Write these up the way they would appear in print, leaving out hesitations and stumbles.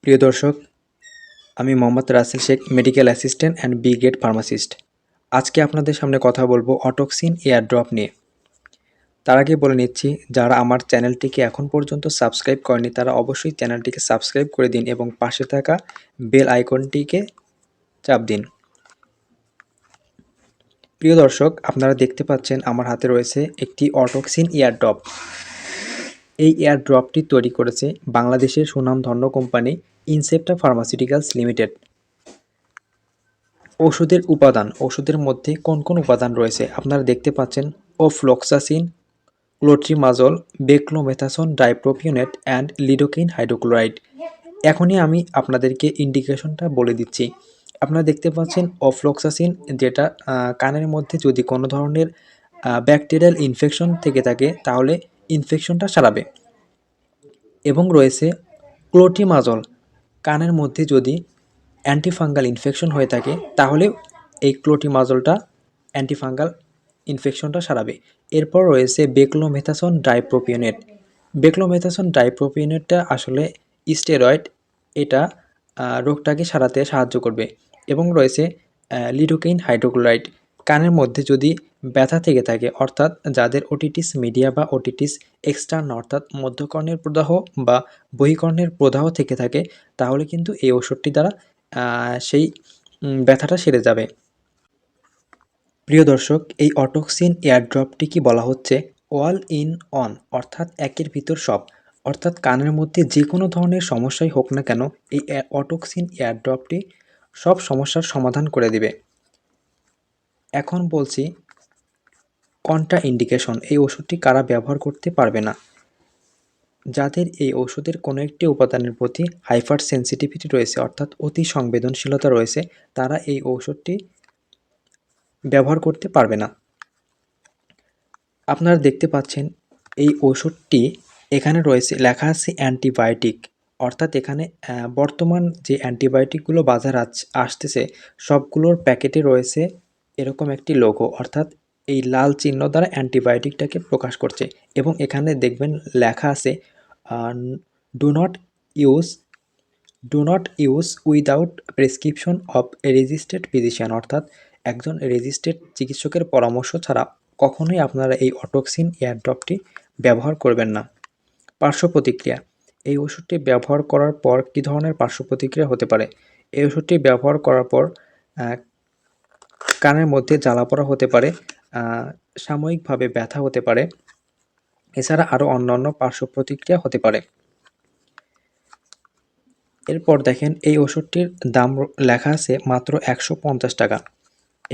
প্রিয় দর্শক, আমি Mohammad Rasel Sheikh, medical assistant and B grade pharmacist. আজকে আপনাদের সামনে কথা বলবো অটোক্সিন এয়ার ড্রপ নিয়ে। তার আগে বলে নিচ্ছি, যারা আমার চ্যানেলটিকে এখন পর্যন্ত সাবস্ক্রাইব করেনি তারা অবশ্যই চ্যানেলটিকে সাবস্ক্রাইব করে দিন এবং পাশে থাকা বেল আইকনটিকে চাপ দিন। প্রিয় দর্শক, আপনারা দেখতে পাচ্ছেন আমার হাতে রয়েছে একটি অটোক্সিন এয়ার ড্রপ। এই এয়ার ড্রপটি তৈরি করেছে বাংলাদেশের সুনামধন্য কোম্পানি ইনসেপ্টা ফার্মাসিউটিক্যালস লিমিটেড। ওষুধের মধ্যে কোন কোন উপাদান রয়েছে আপনারা দেখতে পাচ্ছেন: ofloxacin, clotrimazole, beclomethasone dipropionate and lidocaine hydrochloride. এখনই আমি আপনাদেরকে ইন্ডিকেশনটা বলে দিচ্ছি। আপনারা দেখতে পাচ্ছেন ওফ্লক্সাসিন, যেটা কানের মধ্যে যদি কোনো ধরনের ব্যাকটেরিয়াল ইনফেকশন থেকে থাকে তাহলে ইনফেকশনটা সারাবে। এবং রয়েছে ক্লোট্রিমাজল, কানের মধ্যে যদি অ্যান্টিফাঙ্গাল ইনফেকশন হয়ে থাকে তাহলে এই ক্লোট্রিমাজলটা অ্যান্টিফাঙ্গাল ইনফেকশনটা সারাবে। এরপর রয়েছে বেক্লোমেথাসোন ডাইপ্রোপিওনেট। বেক্লোমেথাসোন ডাইপ্রোপিওনেটটা আসলে স্টেরয়েড, এটা রোগটাকে সারাতে সাহায্য করবে। এবং রয়েছে লিডোকেইন হাইড্রোক্লোরাইড, কানের মধ্যে যদি ব্যথা থেকে থাকে, অর্থাৎ যাদের ওটিটিস মিডিয়া বা ওটিটিস এক্সটার্ন অর্থাৎ মধ্যকর্ণের প্রদাহ বা বহিকর্ণের প্রদাহ থেকে থাকে তাহলে কিন্তু এই ওষুধটি দ্বারা সেই ব্যথাটা সেরে যাবে। প্রিয় দর্শক, এই অটোক্সিন এয়ারড্রপটি কি বলা হচ্ছে অল ইন অন, অর্থাৎ একের ভিতর সব। অর্থাৎ কানের মধ্যে যে কোনো ধরনের সমস্যাই হোক না কেন এই অটোক্সিন এয়ারড্রপটি সব সমস্যার সমাধান করে দিবে। এখন বলছি কন্ট্রা ইন্ডিকেশন, এই ওষুধটি কারা ব্যবহার করতে পারবে না। যাদের এই ওষুধের কোনো একটি উপাদানের প্রতি হাইপার সেন্সিটিভিটি রয়েছে, অর্থাৎ অতি সংবেদনশীলতা রয়েছে, তারা এই ঔষধটি ব্যবহার করতে পারবে না। আপনারা দেখতে পাচ্ছেন এই ওষুধটি এখানে রয়েছে, লেখা আছে অ্যান্টিবায়োটিক, অর্থাৎ এখানে বর্তমান যে অ্যান্টিবায়োটিকগুলো বাজার আসতেছে সবগুলোর প্যাকেটে রয়েছে এরকম একটি লোগো, অর্থাৎ এই লাল চিহ্ন দ্বারা অ্যান্টিবায়োটিকটাকে প্রকাশ করছে। এবং এখানে দেখবেন লেখা আছে do not use without prescription of registered physician, অর্থাৎ একজন রেজিস্টার্ড চিকিৎসকের পরামর্শ ছাড়া কখনোই আপনারা এই অটোক্সিন এয়ারড্রপটি ব্যবহার করবেন না। পার্শ্ব প্রতিক্রিয়া, এই ওষুধটি ব্যবহার করার পর কী ধরনের পার্শ্ব প্রতিক্রিয়া হতে পারে? এই ওষুধটি ব্যবহার করার পর কানের মধ্যে জ্বালাপোড়া হতে পারে, সাময়িকভাবে ব্যথা হতে পারে, এছাড়া আরও অন্যান্য পার্শ্ব প্রতিক্রিয়া হতে পারে। এরপর দেখেন এই ওষুধটির দাম লেখা আছে মাত্র 150 টাকা।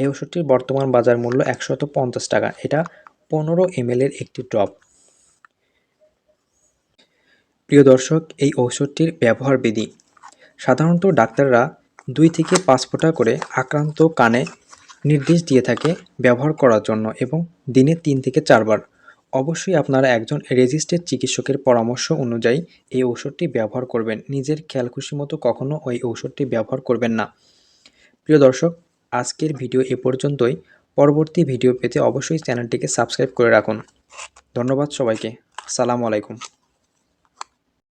এই ওষুধটির বর্তমান বাজার মূল্য 150 টাকা। এটা 15 ml এর একটি ড্রপ। প্রিয় দর্শক, এই ঔষধটির ব্যবহার বিধি সাধারণত ডাক্তাররা 2 থেকে 5 ফোঁটা করে আক্রান্ত কানে নির্দেশ দিয়ে থাকে ব্যবহার করার জন্য, এবং দিনে 3 থেকে 4 বার। অবশ্যই আপনারা একজন রেজিস্টার্ড চিকিৎসকের পরামর্শ অনুযায়ী এই ঔষধটি ব্যবহার করবেন। নিজের খেয়াল খুশি মতো কখনো ওই ঔষধটি ব্যবহার করবেন না। প্রিয় দর্শক, আজকের ভিডিও এ পর্যন্তই। পরবর্তী ভিডিও পেতে অবশ্যই চ্যানেলটিকে সাবস্ক্রাইব করে রাখুন। ধন্যবাদ সবাইকে। আসসালামু আলাইকুম।